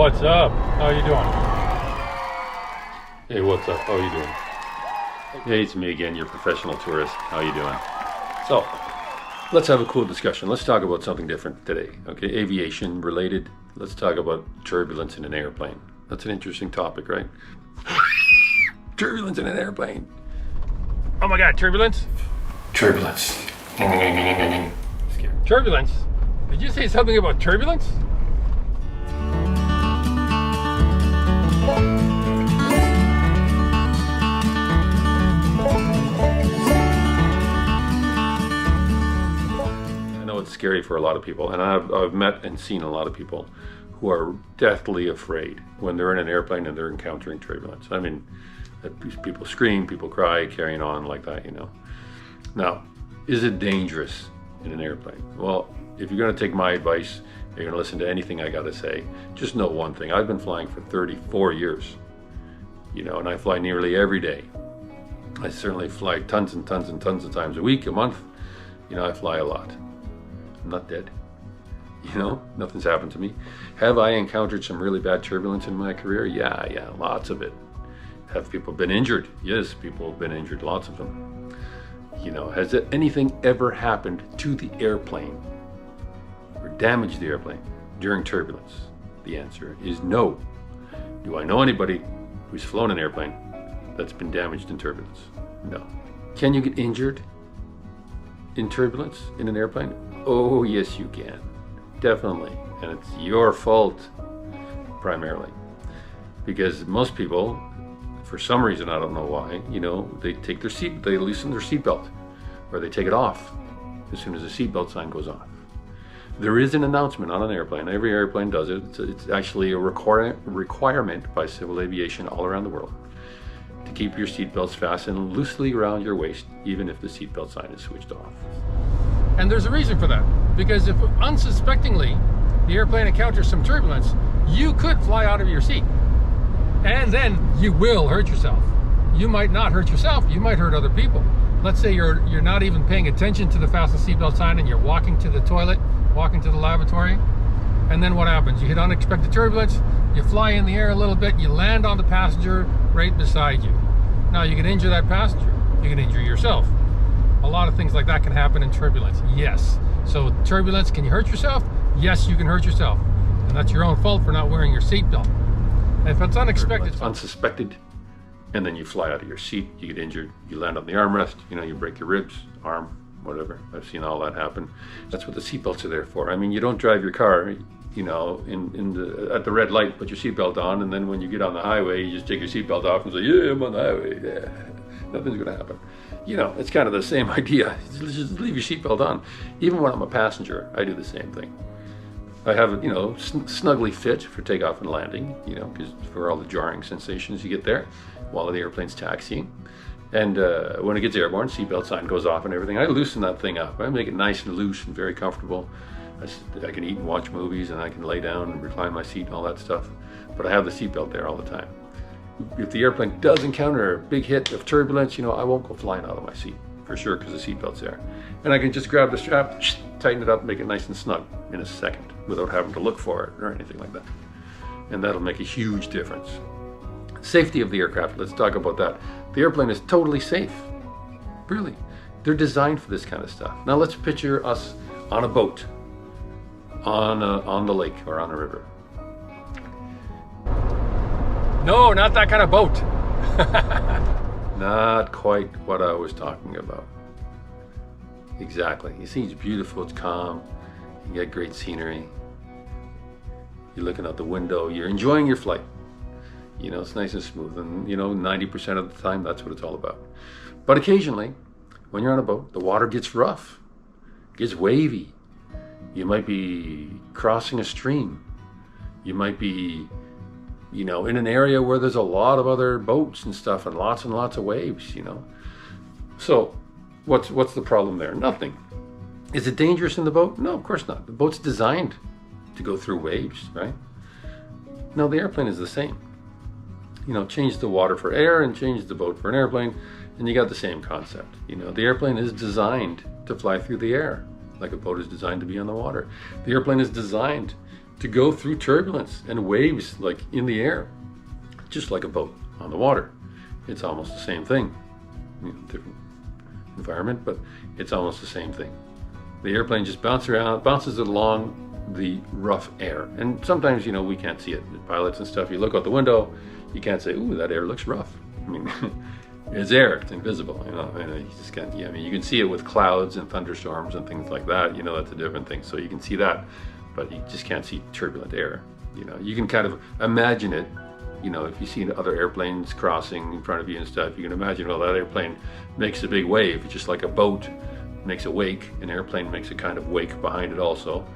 what's up? How you doing? Hey, what's up? How are you doing? Hey, it's me again, your professional tourist. How you doing? So, let's have a cool discussion. Let's talk about something different today. Okay, aviation related. Let's talk about turbulence in an airplane. That's an interesting topic, right? Turbulence in an airplane. Oh my God, turbulence? Turbulence. Turbulence? Did you say something about turbulence? I know it's scary for a lot of people, and I've met and seen a lot of people who are deathly afraid when they're in an airplane and they're encountering turbulence. I mean, people scream, people cry, carrying on like that, you know. Now, is it dangerous in an airplane? Well, if you're going to take my advice, you're going to listen to anything I got to say, just know one thing. I've been flying for 34 years, you know, and I fly nearly every day. I certainly fly tons and tons and tons of times a week, a month. You know, I fly a lot. I'm not dead. You know, nothing's happened to me. Have I encountered some really bad turbulence in my career? Yeah, lots of it. Have people been injured? Yes, people have been injured, lots of them. You know, has anything ever happened to the airplane or damaged the airplane during turbulence? The answer is no. Do I know anybody who's flown an airplane that's been damaged in turbulence? No. Can you get injured in turbulence in an airplane? Oh, yes, you can. Definitely. And it's your fault, primarily. Because most people, for some reason, I don't know why, you know, they loosen their seatbelt, or they take it off as soon as the seatbelt sign goes off. There is an announcement on an airplane. Every airplane does it. It's actually a requirement by civil aviation all around the world to keep your seatbelts fastened loosely around your waist, even if the seatbelt sign is switched off. And there's a reason for that. Because if unsuspectingly the airplane encounters some turbulence, you could fly out of your seat. And then you will hurt yourself. You might not hurt yourself, you might hurt other people. Let's say you're not even paying attention to the fasten seatbelt sign and you're walking to the toilet, walking to the lavatory, and then what happens? You hit unexpected turbulence, you fly in the air a little bit, you land on the passenger right beside you. Now you can injure that passenger, you can injure yourself. A lot of things like that can happen in turbulence, yes. So turbulence, can you hurt yourself? Yes, you can hurt yourself. And that's your own fault for not wearing your seatbelt. And if it's unexpected, it's unsuspected, and then you fly out of your seat, you get injured, you land on the armrest, you know, you break your ribs, arm, whatever. I've seen all that happen. That's what the seatbelts are there for. I mean, you don't drive your car, you know, at the red light, put your seatbelt on, and then when you get on the highway, you just take your seatbelt off and say, yeah, I'm on the highway. Yeah. Nothing's going to happen. You know, it's kind of the same idea. Just leave your seatbelt on. Even when I'm a passenger, I do the same thing. I have it, you know, snugly fit for takeoff and landing, you know, because for all the jarring sensations you get there while the airplane's taxiing. And when it gets airborne, seatbelt sign goes off and everything. I loosen that thing up. I make it nice and loose and very comfortable. I can eat and watch movies, and I can lay down and recline my seat and all that stuff. But I have the seatbelt there all the time. If the airplane does encounter a big hit of turbulence, you know, I won't go flying out of my seat for sure, because the seatbelt's there. And I can just grab the strap, tighten it up, make it nice and snug in a second without having to look for it or anything like that. And that'll make a huge difference. Safety of the aircraft, let's talk about that. The airplane is totally safe. Really. They're designed for this kind of stuff. Now let's picture us on a boat, on the lake or on a river. no, not that kind of boat. Not quite what I was talking about. Exactly. You see, it's beautiful, it's calm, you get great scenery. You're looking out the window, you're enjoying your flight. You know, it's nice and smooth, and you know, 90% of the time, that's what it's all about. But occasionally, when you're on a boat, the water gets rough, gets wavy. You might be crossing a stream. You might be, you know, in an area where there's a lot of other boats and stuff and lots of waves, you know. So what's the problem there? Nothing. Is it dangerous in the boat? No, of course not. The boat's designed to go through waves, right? No, the airplane is the same. You know, change the water for air and change the boat for an airplane, and you got the same concept. You know, the airplane is designed to fly through the air, like a boat is designed to be on the water. The airplane is designed to go through turbulence and waves like in the air, just like a boat on the water. It's almost the same thing. Different environment, but it's almost the same thing. The airplane just bounces it along the rough air. And sometimes, we can't see it. The pilots and stuff, you look out the window, you can't say, ooh, that air looks rough. I mean, it's air, it's invisible, and you just can't, you can see it with clouds and thunderstorms and things like that, that's a different thing. So you can see that, but you just can't see turbulent air. You can kind of imagine it. If you see other airplanes crossing in front of you and stuff, you can imagine, well, that airplane makes a big wave. It's just like a boat makes a wake. An airplane makes a kind of wake behind it also.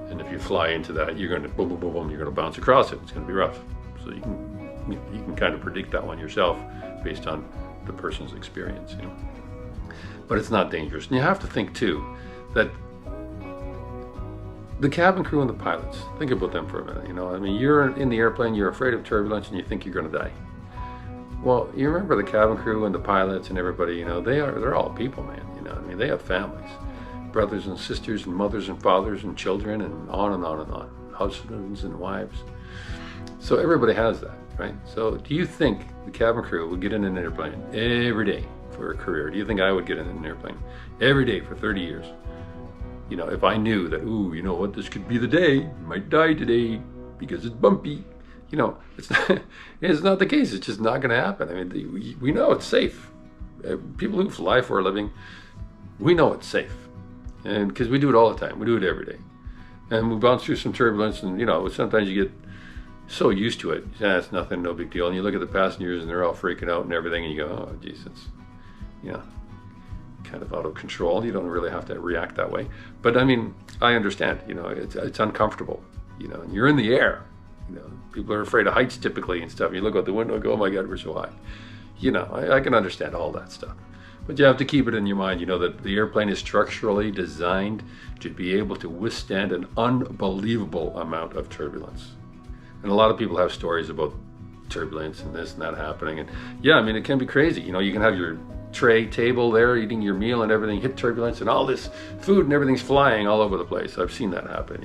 And if you fly into that, you're going to boom, boom, boom, boom, you're going to bounce across it. It's going to be rough. So you can kind of predict that one yourself based on the person's experience. But it's not dangerous. And you have to think too that the cabin crew and the pilots, think about them for a minute. You're in the airplane, you're afraid of turbulence, and you think you're going to die. Well, you remember the cabin crew and the pilots and everybody, they're all people, man. They have families, brothers and sisters and mothers and fathers and children and on and on and on, husbands and wives. So everybody has that, right? So do you think the cabin crew would get in an airplane every day for a career? Do you think I would get in an airplane every day for 30 years? If I knew that, this could be the day, you might die today because it's bumpy. It's not the case. It's just not going to happen. We know it's safe. People who fly for a living, we know it's safe. And because we do it all the time. We do it every day. And we bounce through some turbulence and, sometimes you get so used to it. It's nothing, no big deal. And you look at the passengers and they're all freaking out and everything and you go, oh, geez, it's, kind of out of control. You don't really have to react that way. But I understand, it's uncomfortable, and you're in the air, people are afraid of heights typically and stuff. You look out the window and go, oh my God, we're so high. I can understand all that stuff. But you have to keep it in your mind, that the airplane is structurally designed to be able to withstand an unbelievable amount of turbulence. And a lot of people have stories about turbulence and this and that happening. And it can be crazy. You can have your tray table there eating your meal and everything hit turbulence and all this food and everything's flying all over the place. I've seen that happen.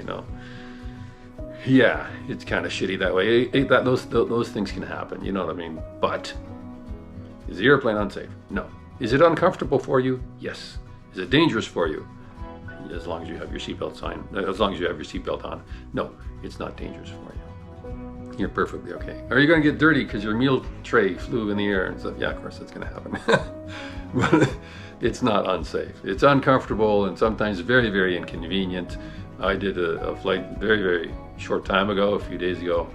It's kind of shitty that way. Those things can happen, you know what I mean? But is the airplane unsafe? No. Is it uncomfortable for you? Yes. Is it dangerous for you? As long as you have your seatbelt on. No, it's not dangerous for you. You're perfectly okay. Are you going to get dirty because your meal tray flew in the air? And so, yeah, of course that's going to happen. But it's not unsafe. It's uncomfortable and sometimes very, very inconvenient. I did a flight very, very short time ago, a few days ago.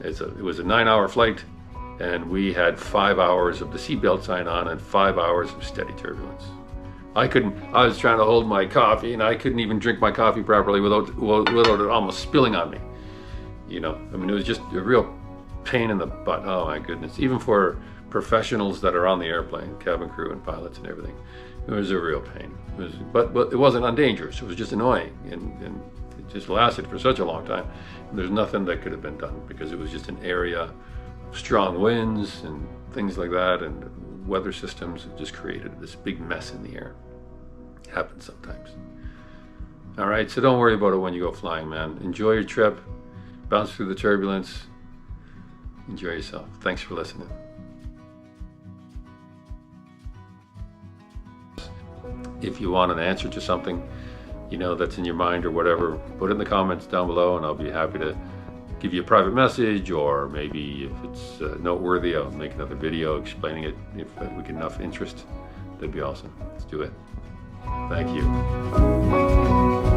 It was a 9-hour flight, and we had 5 hours of the seatbelt sign on and 5 hours of steady turbulence. I was trying to hold my coffee, and I couldn't even drink my coffee properly without it almost spilling on me. It was just a real pain in the butt. Oh my goodness. Even for professionals that are on the airplane, cabin crew and pilots and everything, it was a real pain. But it wasn't undangerous. It was just annoying, and it just lasted for such a long time. And there's nothing that could have been done because it was just an area of strong winds and things like that, and weather systems just created this big mess in the air. It happens sometimes. All right, so don't worry about it when you go flying, man. Enjoy your trip. Bounce through the turbulence. Enjoy yourself. Thanks for listening. If you want an answer to something, that's in your mind or whatever, put it in the comments down below and I'll be happy to give you a private message, or maybe if it's noteworthy, I'll make another video explaining it. If we get enough interest, that'd be awesome. Let's do it. Thank you.